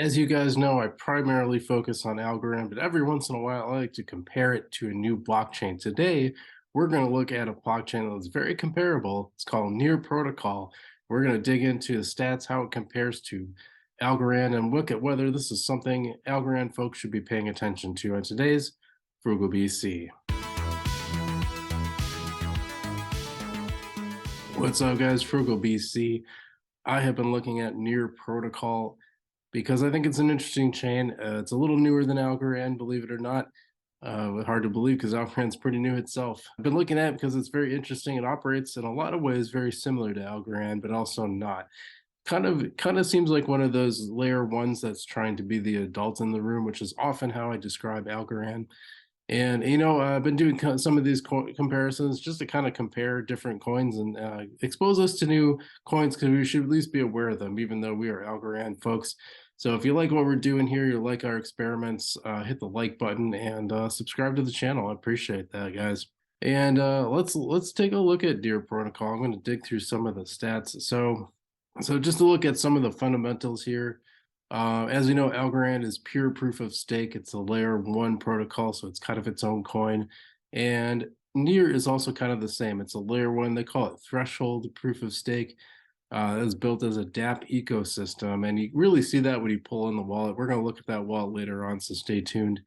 As you guys know, I primarily focus on Algorand, but every once in a while I like to compare it to a new blockchain. Today, we're going to look at a blockchain that's very comparable. It's called Near Protocol. We're going to dig into the stats, how it compares to Algorand, and look at whether this is something Algorand folks should be paying attention to on today's Frugal BC. What's up, guys? Frugal BC. I have been looking at Near Protocol because I think it's an interesting chain. It's a little newer than Algorand, believe it or not. Hard to believe because Algorand's pretty new itself. I've been looking at it because it's very interesting. It operates in a lot of ways very similar to Algorand, but also not. Kind of seems like one of those layer ones that's trying to be the adult in the room, which is often how I describe Algorand. And I've been doing some of these comparisons just to kind of compare different coins and expose us to new coins because we should at least be aware of them, even though we are Algorand folks. So if you like what we're doing here, you like our experiments, hit the like button and subscribe to the channel. I appreciate that, guys. And let's take a look at Deer Protocol. I'm going to dig through some of the stats. So just to look at some of the fundamentals here. As you know, Algorand is pure proof of stake. It's a layer one protocol, so it's kind of its own coin. And Near is also kind of the same. It's a layer one. They call it threshold proof of stake. It's built as a DApp ecosystem, and you really see that when you pull in the wallet. We're going to look at that wallet later on, so stay tuned.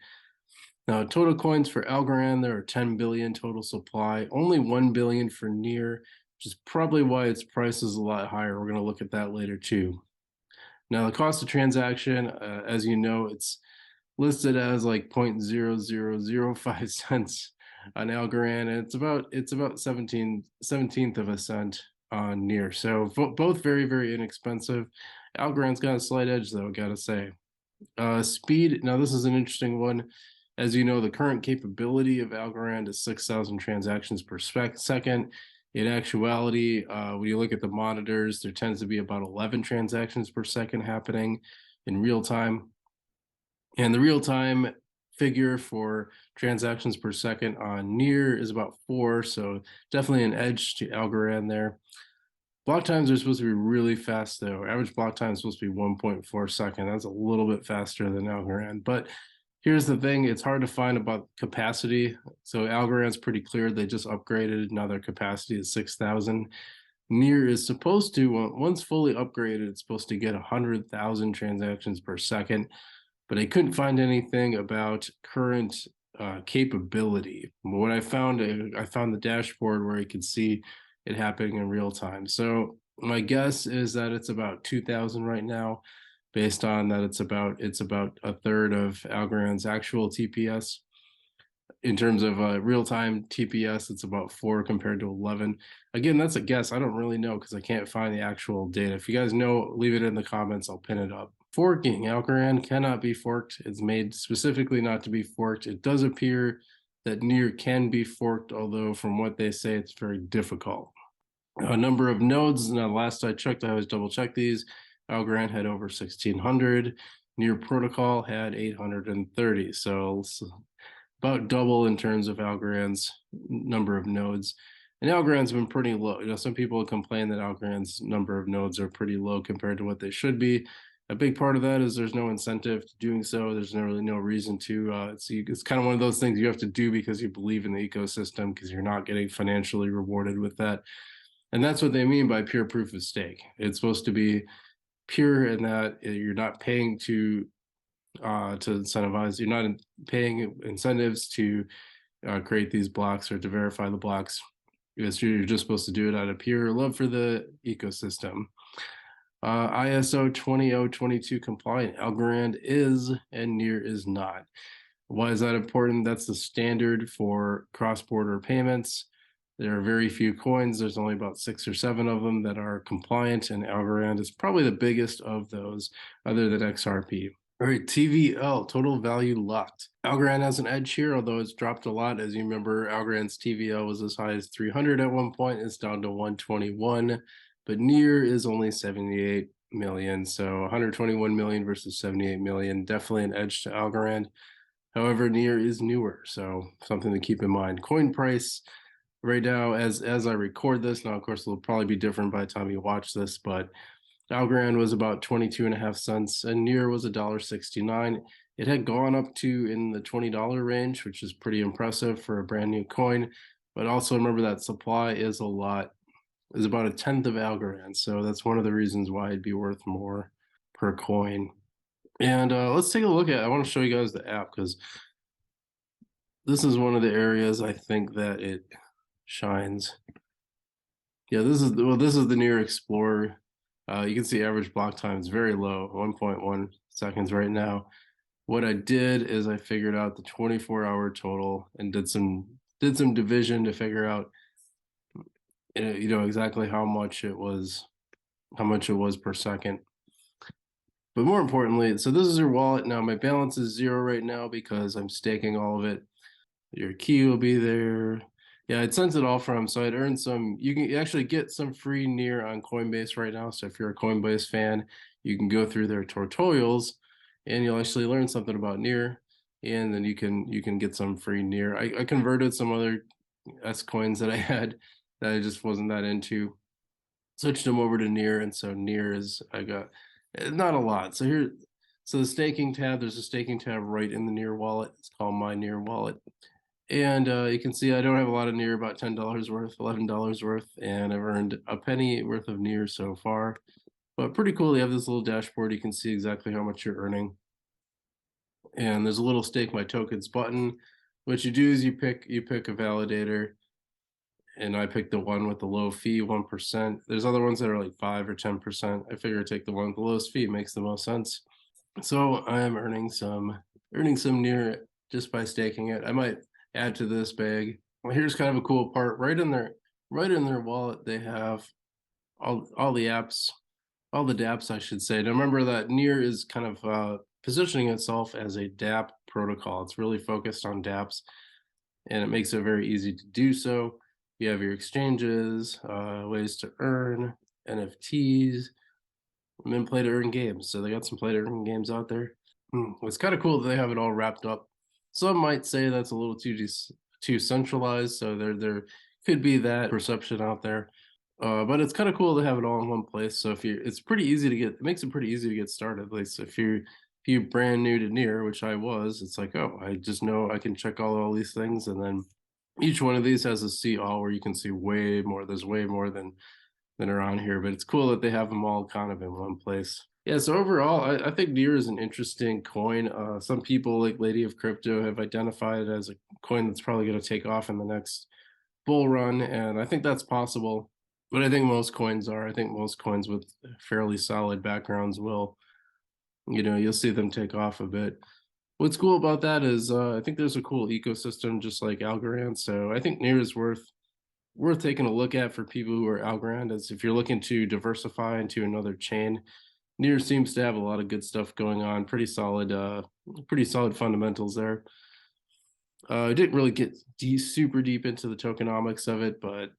Now, total coins for Algorand, there are 10 billion total supply, only 1 billion for Near, which is probably why its price is a lot higher. We're going to look at that later too. Now, the cost of transaction, as you know, it's listed as like 0.0005 cents on Algorand, and it's about 17th of a cent on Near. So both very, very inexpensive. Algorand's got a slight edge, though, gotta say. Speed, now this is an interesting one. As you know, the current capability of Algorand is 6,000 transactions per second. In actuality, when you look at the monitors, there tends to be about 11 transactions per second happening in real time. And the real time figure for transactions per second on Near is about 4, so definitely an edge to Algorand there. Block times are supposed to be really fast, though. Average block time is supposed to be 1.4 seconds. That's a little bit faster than Algorand, but here's the thing, it's hard to find about capacity. So Algorand's pretty clear, they just upgraded, now their capacity is 6,000. Near is supposed to, once fully upgraded, it's supposed to get 100,000 transactions per second, but I couldn't find anything about current capability. What I found the dashboard where you could see it happening in real time. So my guess is that it's about 2,000 right now, based on that it's about a third of Algorand's actual TPS. In terms of real-time TPS, it's about 4 compared to 11. Again, that's a guess. I don't really know because I can't find the actual data. If you guys know, leave it in the comments. I'll pin it up. Forking. Algorand cannot be forked. It's made specifically not to be forked. It does appear that Near can be forked, although from what they say, it's very difficult. A number of nodes. Now, last I checked, I always double-check these. Algorand had over 1,600. Near Protocol had 830. So it's about double in terms of Algorand's number of nodes. And Algorand's been pretty low. Some people complain that Algorand's number of nodes are pretty low compared to what they should be. A big part of that is there's no incentive to doing so. There's really no reason to. It's kind of one of those things you have to do because you believe in the ecosystem, because you're not getting financially rewarded with that. And that's what they mean by pure proof of stake. It's supposed to be pure in that you're not paying to incentivize. You're not paying incentives to create these blocks or to verify the blocks. You're just supposed to do it out of pure love for the ecosystem. ISO 20022 compliant. Algorand is and Near is not. Why is that important? That's the standard for cross-border payments. There are very few coins. There's only about 6 or 7 of them that are compliant, and Algorand is probably the biggest of those, other than XRP. All right, TVL, total value locked. Algorand has an edge here, although it's dropped a lot. As you remember, Algorand's TVL was as high as 300 at one point. It's down to 121, but Near is only 78 million. So 121 million versus 78 million, definitely an edge to Algorand. However, Near is newer, so something to keep in mind. Coin price. Right now, as I record this, now of course it'll probably be different by the time you watch this, but Algorand was about 22.5 cents, and Near was $1.69. It had gone up to in the $20 range, which is pretty impressive for a brand new coin. But also remember that supply is about a tenth of Algorand. So that's one of the reasons why it'd be worth more per coin. And let's take a look at, I want to show you guys the app because this is one of the areas I think that it shines. Yeah, this is the Near Explorer. You can see average block time is very low, 1.1 seconds right now. What I did is I figured out the 24-hour total and did some division to figure out exactly how much it was per second. But more importantly, so this is your wallet now. My balance is 0 right now because I'm staking all of it. Your key will be there. Yeah, I'd sent it all from, so I'd earned some. You can actually get some free Near on Coinbase right now. So if you're a Coinbase fan, you can go through their tutorials and you'll actually learn something about Near. And then you can get some free Near. I converted some other S coins that I had that I just wasn't that into, switched them over to Near, and so Near is I got not a lot. So the staking tab, there's a staking tab right in the Near wallet. It's called My Near Wallet. And you can see I don't have a lot of Near, about $10 worth, $11 worth, and I've earned a penny worth of Near so far. But pretty cool. You have this little dashboard. You can see exactly how much you're earning. And there's a little stake my tokens button. What you do is you pick a validator, and I picked the one with the low fee, 1%. There's other ones that are like 5 or 10%. I figure I take the one with the lowest fee, makes the most sense. So I am earning some Near just by staking it. I might add to this bag. Well, here's kind of a cool part. Right in their wallet, they have all the apps, all the dApps, I should say. Now remember that Near is kind of positioning itself as a dApp protocol. It's really focused on dApps, and it makes it very easy to do so. You have your exchanges, ways to earn, NFTs, and then play to earn games. So they got some play to earn games out there. It's kind of cool that they have it all wrapped up. Some might say that's a little too centralized, so there could be that perception out there. But it's kind of cool to have it all in one place. So it's pretty easy to get. It makes it pretty easy to get started. Like so if you're brand new to Near, which I was, it's like, oh, I just know I can check all these things, and then each one of these has a see all where you can see way more. There's way more than are on here, but it's cool that they have them all kind of in one place. Yeah, so overall, I think Near is an interesting coin. Some people, like Lady of Crypto, have identified it as a coin that's probably going to take off in the next bull run, and I think that's possible. But I think most coins are. I think most coins with fairly solid backgrounds will, you'll see them take off a bit. What's cool about that is I think there's a cool ecosystem just like Algorand. So I think Near is worth taking a look at for people who are Algorand. As if you're looking to diversify into another chain, Near seems to have a lot of good stuff going on. Pretty solid fundamentals there. I didn't really get super deep into the tokenomics of it, but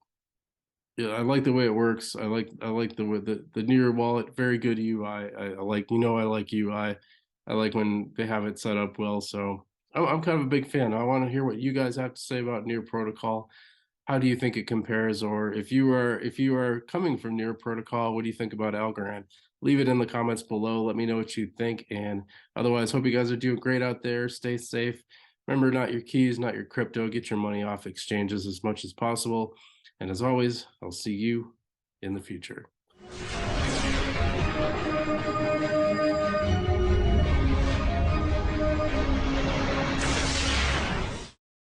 yeah, I like the way it works. I like the Near wallet, very good UI. I like I like UI. I like when they have it set up well. So I'm kind of a big fan. I want to hear what you guys have to say about Near Protocol. How do you think it compares? Or if you are coming from Near Protocol, what do you think about Algorand? Leave it in the comments below. Let me know what you think. And otherwise, hope you guys are doing great out there. Stay safe. Remember, not your keys, not your crypto. Get your money off exchanges as much as possible. And as always, I'll see you in the future.